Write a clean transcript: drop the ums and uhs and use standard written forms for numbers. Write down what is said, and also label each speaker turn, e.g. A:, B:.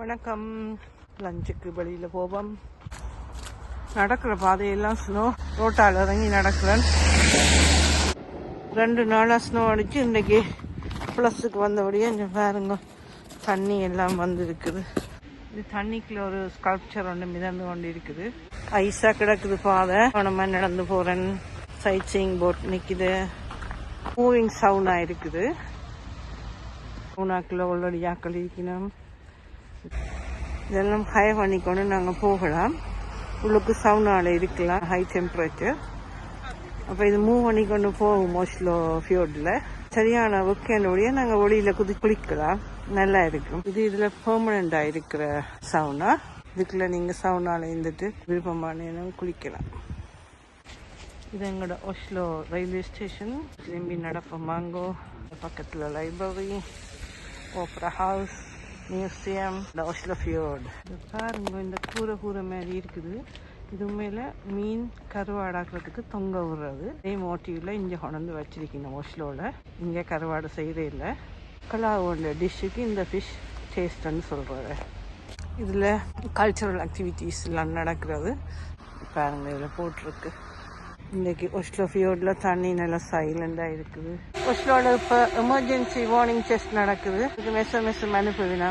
A: வணக்கம். லஞ்சுக்கு வெளியில் போவோம். நடக்கிற பாதையெல்லாம் ஸ்னோ. ரோட்டால் இறங்கி நடக்கிறேன். 2 நாளாக ஸ்னோ அடிச்சு இன்றைக்கி ப்ளஸுக்கு வந்தபடியே இங்கே பாருங்க தண்ணி எல்லாம் வந்துருக்குது. இது தண்ணிக்குள்ள ஒரு ஸ்கல்ப்சர் ஒன்று மிதந்து கொண்டு இருக்குது. ஐஸாக கிடக்குது பாதை. நம்ம நடந்து போகிறேன். சைட் சீயிங் போட் நிற்குது. மூவிங் சவுண்டாக இருக்குது. சவுனாக்குள்ள ஆல்ரெடி யாக்கள் இருக்கணும். இதெல்லாம் ஹை பண்ணிக்கொண்டு நாங்கள் போகலாம். உள்ளுக்கு சவுனால இருக்கலாம், ஹை டெம்பரேச்சர். அப்போ இது மூவ் பண்ணிக்கொண்டு போகும் ஓஸ்லோ ஃபியோர்டில். சரியான வீக்கெண்டோடைய நாங்கள் ஒளியில் குளிக்கலாம், நல்லா இருக்கும். இது இதில் பெர்மனண்டாக இருக்கிற சவுனா. இதுக்குள்ள நீங்கள் சவுனால இருந்துட்டு விருப்பமான குளிக்கலாம். இது எங்களோட ஓஸ்லோ ரயில்வே ஸ்டேஷன். திரும்பி நடப்போம். மாங்கோ பக்கத்தில் லைப்ரரி, ஓப்ரா ஹவுஸ், மியூசியம், இந்த ஓஸ்லோ ஃபியோர்டு. இது பாருங்க, இந்த கூரை மாதிரி இருக்குது. இது மேலே மீன் கருவாடாக்கிறதுக்கு தொங்க விடுறது. இதே மோட்டிவில் இங்கே கொண்டு வச்சிருக்கீங்க. ஓஸ்லோவில் இங்கே கருவாடு செய்கிறே இல்லை. கலாவோட டிஷ்ஷுக்கு இந்த ஃபிஷ் டேஸ்ட்டுன்னு சொல்கிறது. இதில் கல்ச்சுரல் ஆக்டிவிட்டீஸ் எல்லாம் நடக்கிறது. பாருங்க, இதில் போட்டிருக்கு. இன்றைக்கி ஓஸ்லோ ஃபியோர்டில் தண்ணி நல்லா சைலண்டாக இருக்குது. ஓஸ்லோவில் இப்போ எமர்ஜென்சி வார்னிங் டெஸ்ட் நடக்குது. இது மெசம் அனுப்புவினா